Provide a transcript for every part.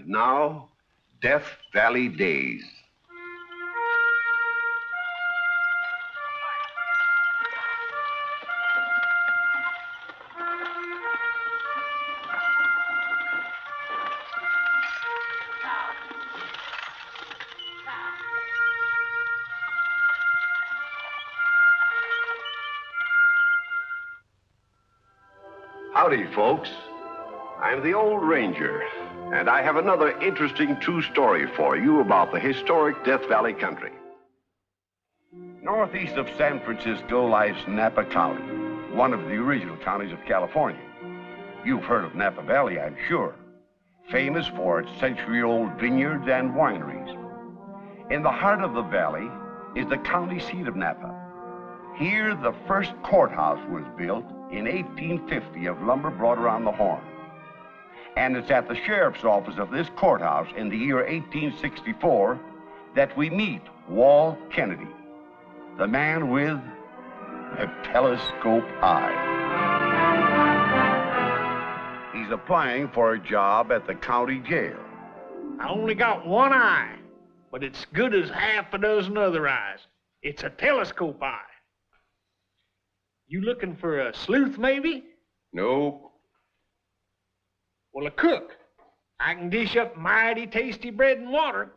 And now, Death Valley Days. Howdy, folks. I'm the old ranger, and I have another interesting true story for you about the historic Death Valley country. Northeast of San Francisco lies Napa County, one of the original counties of California. You've heard of Napa Valley, I'm sure, famous for its century-old vineyards and wineries. In the heart of the valley is the county seat of Napa. Here, the first courthouse was built in 1850 of lumber brought around the horn. And it's at the sheriff's office of this courthouse in the year 1864 that we meet Walt Kennedy, the man with a telescope eye. He's applying for a job at the county jail. I only got one eye, but it's good as half a dozen other eyes. It's a telescope eye. You looking for a sleuth, maybe? Nope. Well, a cook. I can dish up mighty tasty bread and water.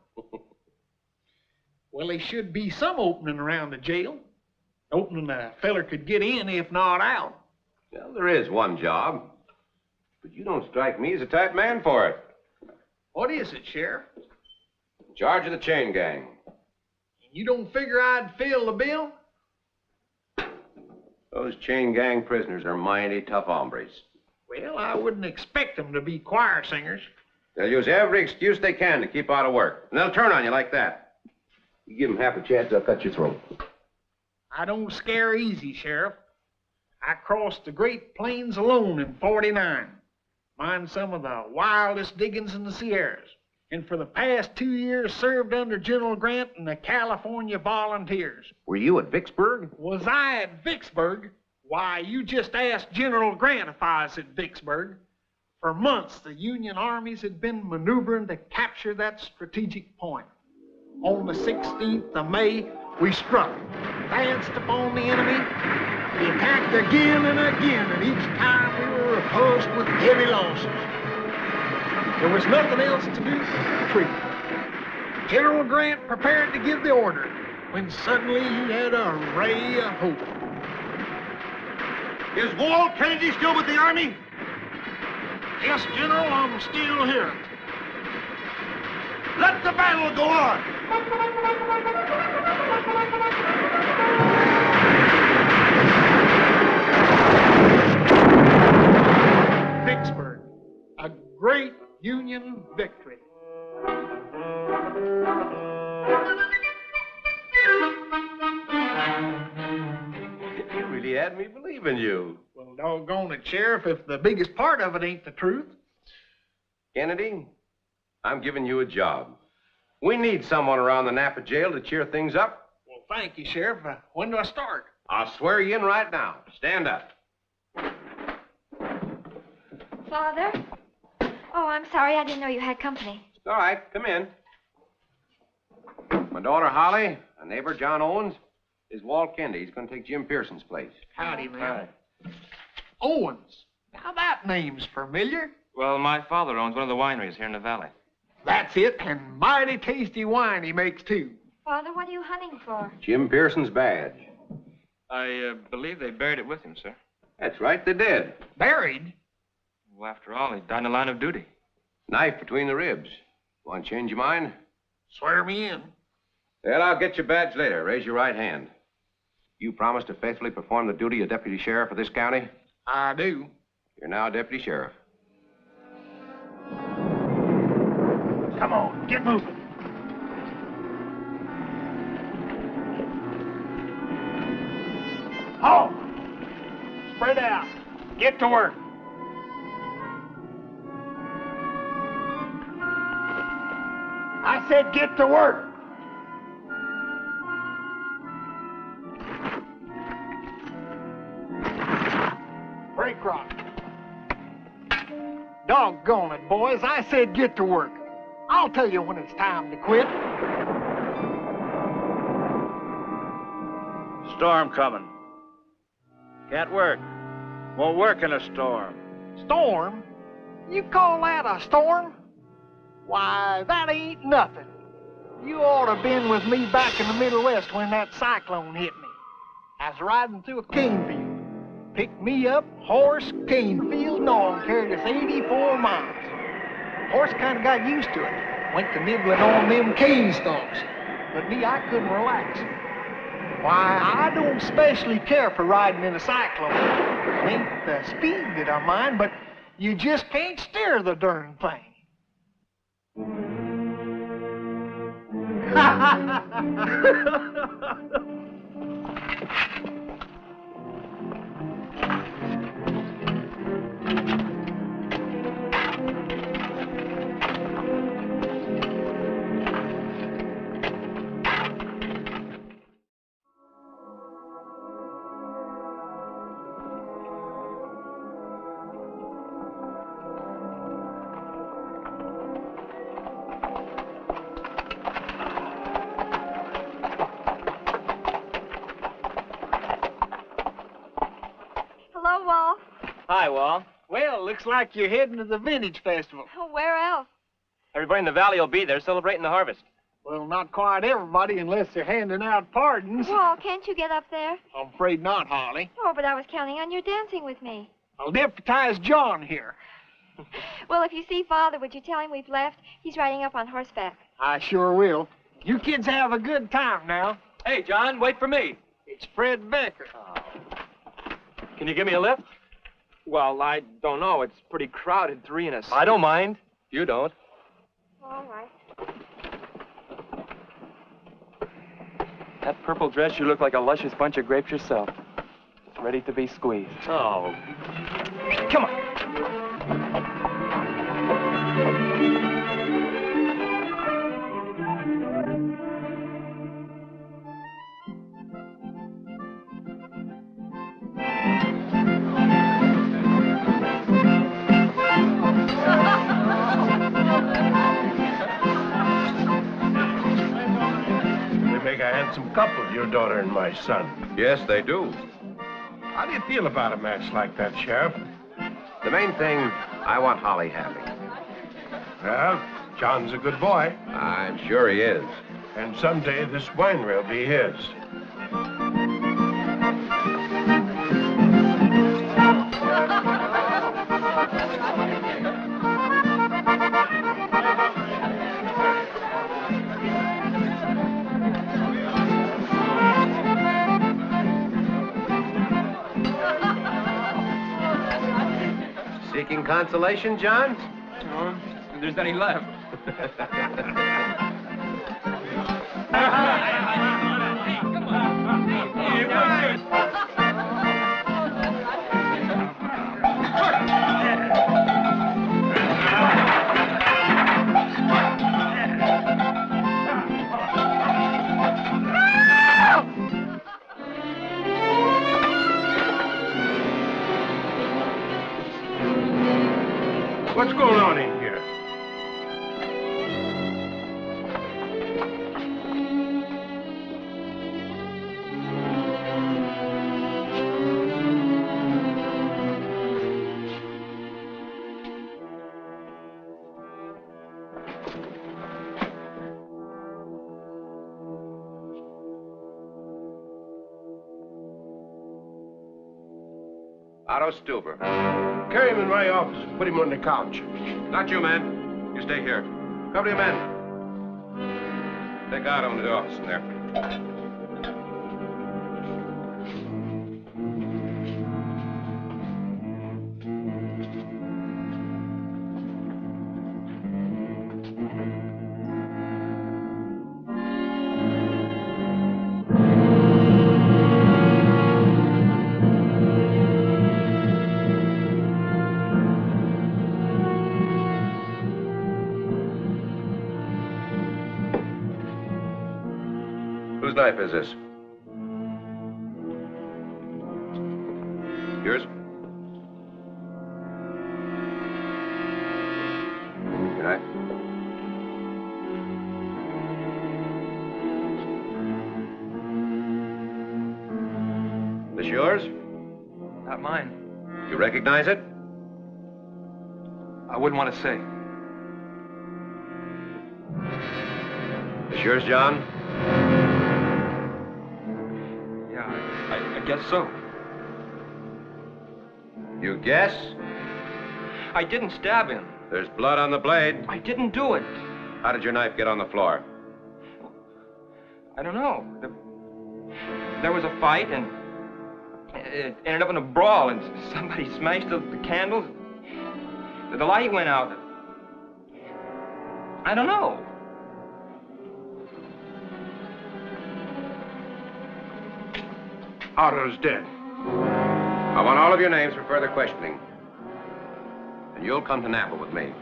Well, there should be some opening around the jail. Opening a feller could get in, if not out. Well, there is one job. But you don't strike me as the type man for it. What is it, Sheriff? In charge of the chain gang. You don't figure I'd fill the bill? Those chain gang prisoners are mighty tough hombres. Well, I wouldn't expect them to be choir singers. They'll use every excuse they can to keep out of work. And they'll turn on you like that. You give them half a chance, they'll cut your throat. I don't scare easy, Sheriff. I crossed the Great Plains alone in '49. Mined some of the wildest diggings in the Sierras. And for the past 2 years served under General Grant and the California Volunteers. Were you at Vicksburg? Was I at Vicksburg? Why, you just asked General Grant if I was at Vicksburg. For months, the Union armies had been maneuvering to capture that strategic point. On the 16th of May, we struck, advanced upon the enemy. We attacked again and again, and each time we were repulsed with heavy losses. There was nothing else to do but retreat. General Grant prepared to give the order when suddenly he had a ray of hope. Is Walt Kennedy still with the Army? Yes, General, I'm still here. Let the battle go on. Vicksburg, a great Union victory. You really had me believing you. Well, doggone it, Sheriff, if the biggest part of it ain't the truth. Kennedy, I'm giving you a job. We need someone around the Napa jail to cheer things up. Well, thank you, Sheriff. When do I start? I'll swear you in right now. Stand up. Father? Oh, I'm sorry. I didn't know you had company. All right, come in. My daughter Holly, a neighbor, John Owens, is Walt Kennedy. He's going to take Jim Pearson's place. Howdy, man. Owens. Now that name's familiar. Well, my father owns one of the wineries here in the valley. That's it, and mighty tasty wine he makes, too. Father, what are you hunting for? Jim Pearson's badge. I believe they buried it with him, sir. That's right, they did. Buried? Well, after all, he died in the line of duty. Knife between the ribs. Want to change your mind? Swear me in. Well, I'll get your badge later. Raise your right hand. You promise to faithfully perform the duty of deputy sheriff of this county? I do. You're now deputy sheriff. Come on, get moving. Halt! Spread out. Get to work. I said get to work. Break rock. Doggone it, boys. I said get to work. I'll tell you when it's time to quit. Storm coming. Can't work. Won't work in a storm. Storm? You call that a storm? Why, that ain't nothing. You ought to have been with me back in the Middle West when that cyclone hit me. I was riding through a cane field. Picked me up, horse, cane field, and all, and carried us 84 miles. Horse kind of got used to it. Went to nibbling on them cane stalks. But me, I couldn't relax. Why, I don't especially care for riding in a cyclone. It ain't the speed that I mind, but you just can't steer the darn thing. Hello, Walt. Hi, Wal. Well, looks like you're heading to the Vintage Festival. Oh, where else? Everybody in the valley will be there celebrating the harvest. Well, not quite everybody unless they're handing out pardons. Walt, can't you get up there? I'm afraid not, Holly. Oh, but I was counting on your dancing with me. I'll deputize John here. Well, if you see Father, would you tell him we've left? He's riding up on horseback. I sure will. You kids have a good time now. Hey, John, wait for me. It's Fred Becker. Can you give me a lift? Well, I don't know. It's pretty crowded, three in a... I don't mind. You don't. All right. That purple dress, you look like a luscious bunch of grapes yourself. Ready to be squeezed. Oh. Come on. They make a handsome couple, your daughter and my son. Yes, they do. How do you feel about a match like that, Sheriff? The main thing, I want Holly happy. Well, John's a good boy, I'm sure he is. and someday this winery will be his. Seeking consolation, John? If there's any left. What's going on in here? Otto Stuber. Carry him in my office and put him on the couch. Not you, man. You stay here. Company men. Take Otto into the office in there. Whose knife is this? Yours? Your knife? Not mine. You recognize it? I wouldn't want to say. It's yours, John? Yeah, I guess so. You guess? I didn't stab him. There's blood on the blade. I didn't do it. How did your knife get on the floor? I don't know. There was a fight, and it ended up in a brawl, and somebody smashed the candles. The light went out. I don't know. Otto's dead. I want all of your names for further questioning. And you'll come to Napa with me.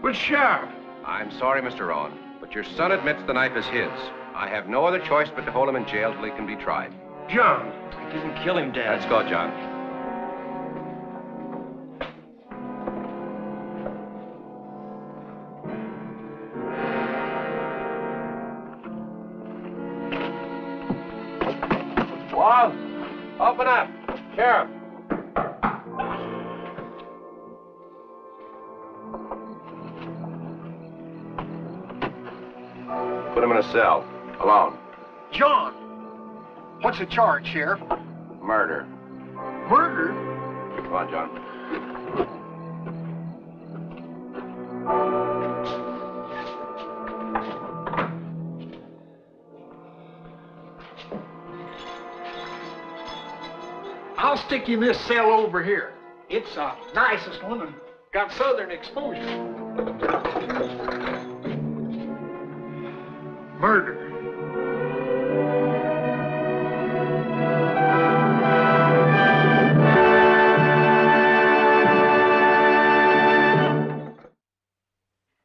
But, Sheriff. I'm sorry, Mr. Rowan, but your son admits the knife is his. I have no other choice but to hold him in jail till he can be tried. John. I didn't kill him, Dad. Let's go, John. Wall, open up. Sheriff. Put him in a cell, alone. John, what's the charge, Sheriff? Murder. Murder? Come on, John. I'll stick you in this cell over here. It's the nicest one and got southern exposure. Murder.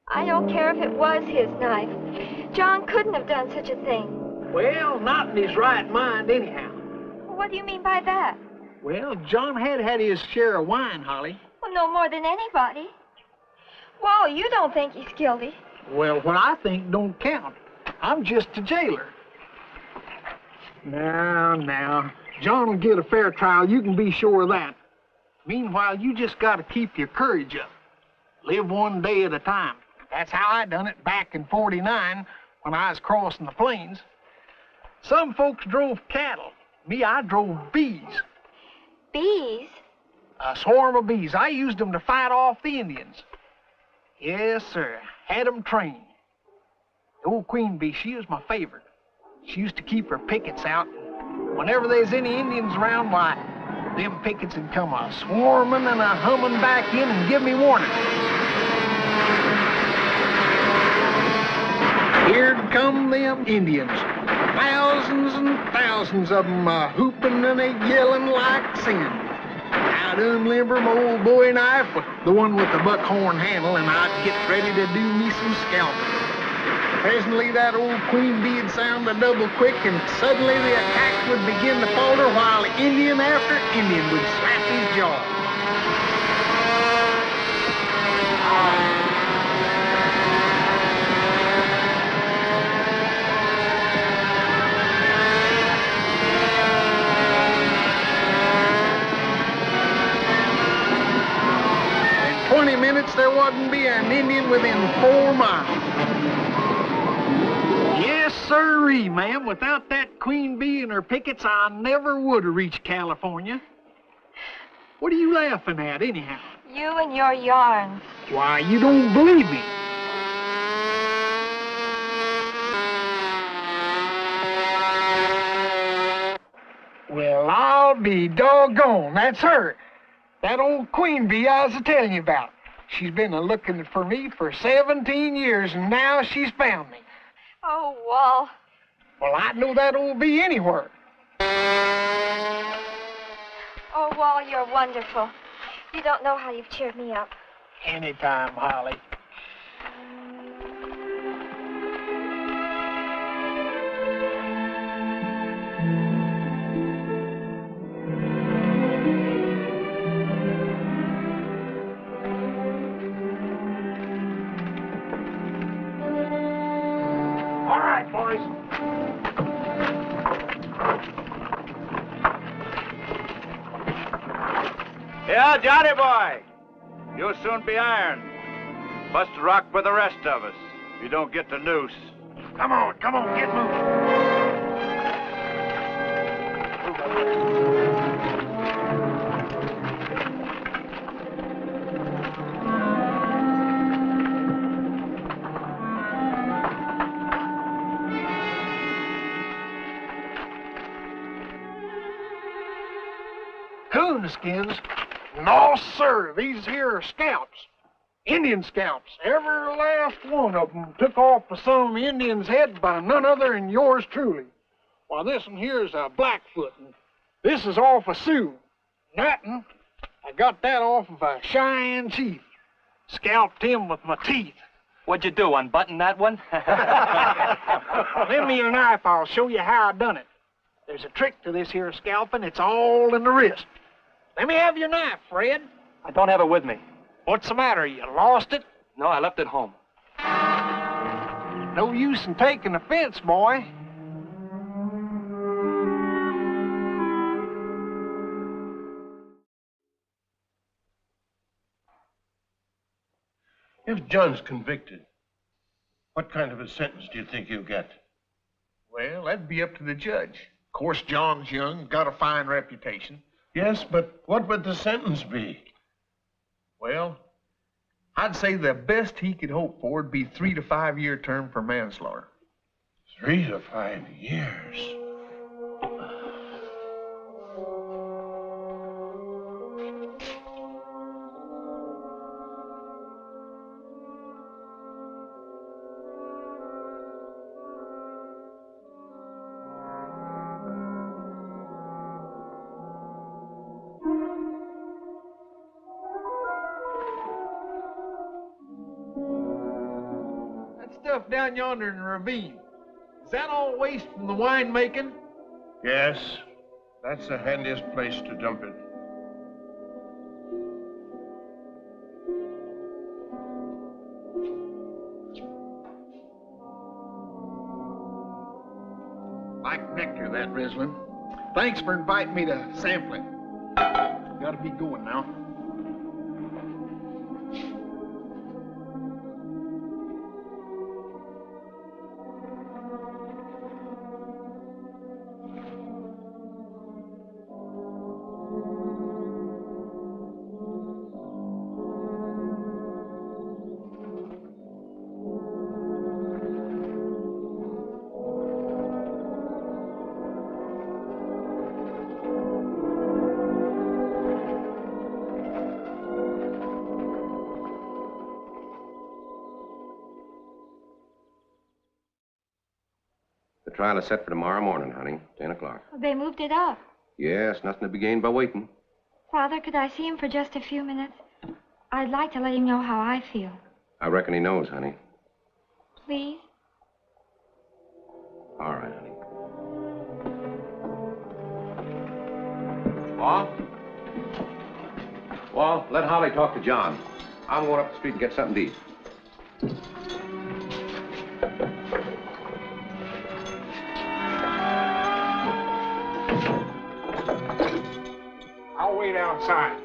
I don't care if it was his knife. John couldn't have done such a thing. Well, not in his right mind anyhow. What do you mean by that? Well, John had his share of wine, Holly. Well, no more than anybody. Wall, you don't think he's guilty. Well, what I think don't count. I'm just a jailer. Now, John will get a fair trial. You can be sure of that. Meanwhile, you just got to keep your courage up. Live one day at a time. That's how I done it back in '49 when I was crossing the plains. Some folks drove cattle. Me, I drove bees. Bees? A swarm of bees. I used them to fight off the Indians. Yes, sir. Had them trained. The old queen bee, she was my favorite. She used to keep her pickets out. Whenever there's any Indians around, why, them pickets would come a swarming and a humming back in and give me warning. Here'd come them Indians. Thousands and thousands of them hooping and yelling like sin. I'd unlimber my old bowie knife, the one with the buckhorn handle, and I'd get ready to do me some scalping. Presently, that old queen bee'd sound a double quick, and suddenly the attack would begin to falter while Indian after Indian would slap his jaw. 20 minutes, there wouldn't be an Indian within 4 miles. Yes, sirree, ma'am. Without that queen bee and her pickets, I never would have reached California. What are you laughing at, anyhow? You and your yarns. Why, you don't believe me. Well, I'll be doggone. That's her. That old queen bee I was telling you about. She's been looking for me for 17 years, and now she's found me. Oh, Wall. Well, I'd know that old bee anywhere. Oh, Wall, you're wonderful. You don't know how you've cheered me up. Anytime, Holly. All right, boys. Yeah, Johnny boy. You'll soon be ironed. Bust a rock for the rest of us if you don't get the noose. Come on, get moving. Coonskins? No, sir. These here are scalps. Indian scalps. Every last one of them took off of some Indian's head by none other than yours truly. Why, this one here is a Blackfoot, and this is off a Sioux. That one, I got that off of a Cheyenne chief. Scalped him with my teeth. What'd you do, unbutton that one? Lend me your knife, I'll show you how I done it. There's a trick to this here scalping. It's all in the wrist. Let me have your knife, Fred. I don't have it with me. What's the matter? You lost it? No, I left it home. No use in taking offense, boy. If John's convicted, what kind of a sentence do you think he'll get? Well, that'd be up to the judge. Of course, John's young, got a fine reputation. Yes, but what would the sentence be? Well, I'd say the best he could hope for would be 3 to 5 year term for manslaughter. 3 to 5 years. Stuff down yonder in the ravine. Is that all waste from the wine making? Yes, that's the handiest place to dump it. Like nectar, that, Rislin. Thanks for inviting me to sample it. Gotta be going now. The trial is set for tomorrow morning, honey, 10 o'clock. They moved it up. Yes, nothing to be gained by waiting. Father, could I see him for just a few minutes? I'd like to let him know how I feel. I reckon he knows, honey. Please? All right, honey. Walt, let Holly talk to John. I'm going up the street and get something to eat. I'll wait outside.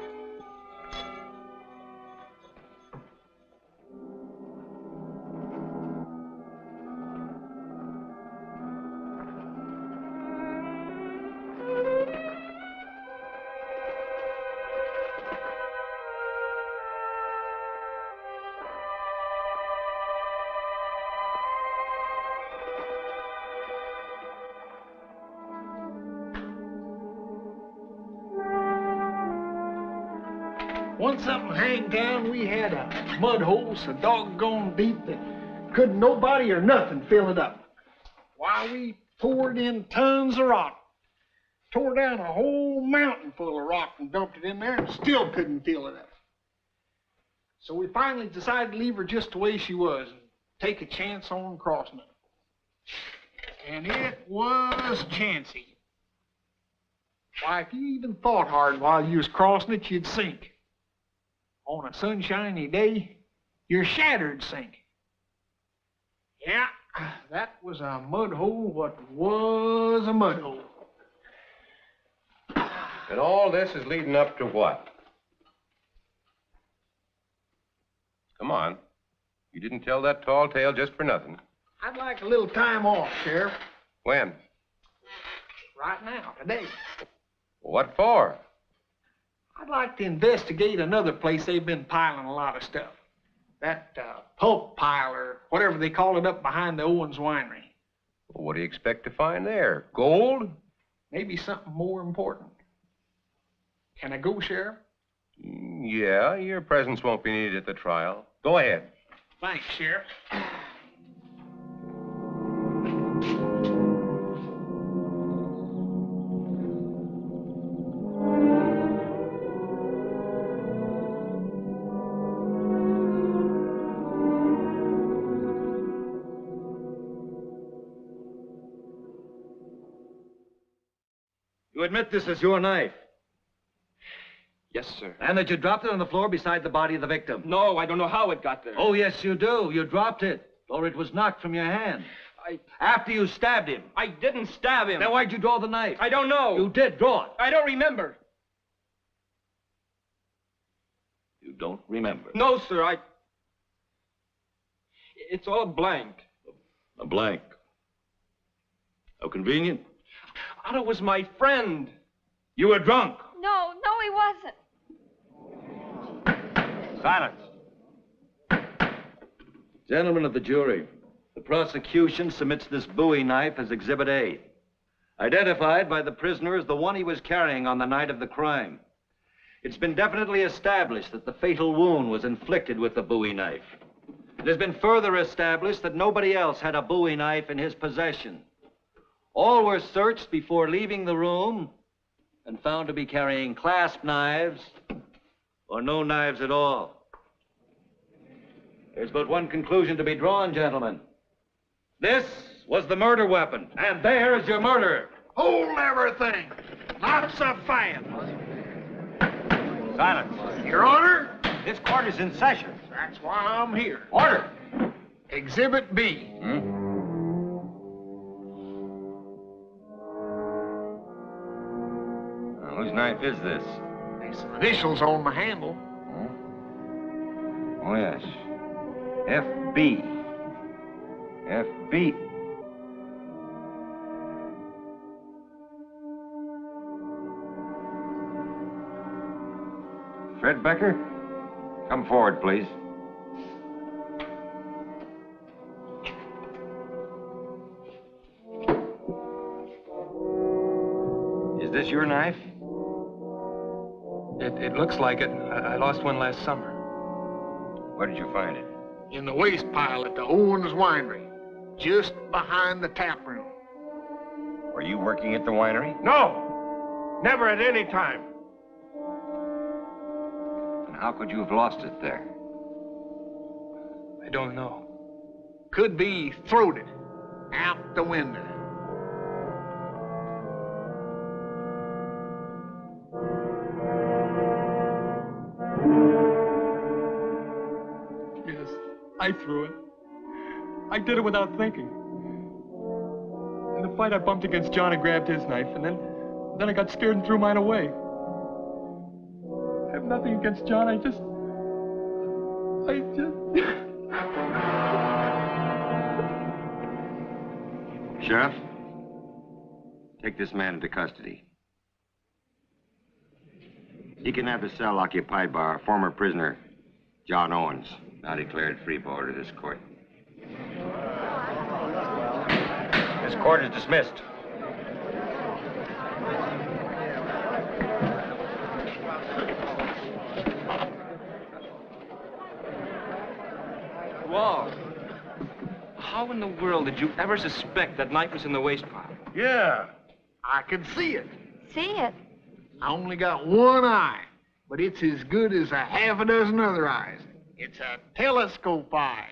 Once up in Hangtown, we had a mud hole so doggone deep that couldn't nobody or nothing fill it up. Why, we poured in tons of rock, tore down a whole mountain full of rock and dumped it in there and still couldn't fill it up. So we finally decided to leave her just the way she was and take a chance on crossing it. And it was chancy. Why, if you even thought hard while you was crossing it, you'd sink. On a sunshiny day, you're shattered sink. Yeah, that was a mud hole what was a mud hole. And all this is leading up to what? Come on. You didn't tell that tall tale just for nothing. I'd like a little time off, Sheriff. When? Right now, today. What for? I'd like to investigate another place they've been piling a lot of stuff. That pulp pile or whatever they call it up behind the Owens Winery. Well, what do you expect to find there? Gold? Maybe something more important. Can I go, Sheriff? Yeah, your presence won't be needed at the trial. Go ahead. Thanks, Sheriff. You admit this is your knife? Yes, sir. And that you dropped it on the floor beside the body of the victim? No, I don't know how it got there. Oh, yes, you do. You dropped it, or it was knocked from your hand. After you stabbed him. I didn't stab him. Then why'd you draw the knife? I don't know. You did draw it. I don't remember. You don't remember? No, sir, It's all a blank. A blank. How convenient. Otto was my friend. You were drunk. No, he wasn't. Silence. Gentlemen of the jury, the prosecution submits this Bowie knife as Exhibit A, identified by the prisoner as the one he was carrying on the night of the crime. It's been definitely established that the fatal wound was inflicted with the Bowie knife. It has been further established that nobody else had a Bowie knife in his possession. All were searched before leaving the room and found to be carrying clasp knives or no knives at all. There's but one conclusion to be drawn, gentlemen. This was the murder weapon, and there is your murderer. Hold everything. Not so fast. Silence. Your Honor, This court is in session. that's why I'm here. Order. Exhibit B. Whose knife is this? There's some initials on the handle. Oh, yes. FB. FB. Fred Becker, come forward, please. Is this your knife? It looks like it. I lost one last summer. Where did you find it? In the waste pile at the Owens Winery, just behind the tap room. Were you working at the winery? No. Never at any time. And how could you have lost it there? I don't know. Could be throwed it out the window. Yes, I threw it. I did it without thinking. In the fight, I bumped against John and grabbed his knife, and then I got scared and threw mine away. I have nothing against John. I just... Sheriff, take this man into custody. He can have his cell occupied by our former prisoner, John Owens, now declared free by order of this court. This court is dismissed. Wall, how in the world did you ever suspect that knife was in the waste pile? Yeah. I can see it. See it? I only got one eye, but it's as good as a half a dozen other eyes. It's a telescope eye.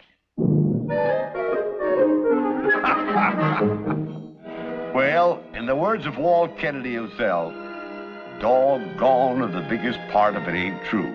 Well, in the words of Walt Kennedy himself, doggone if the biggest part of it ain't true.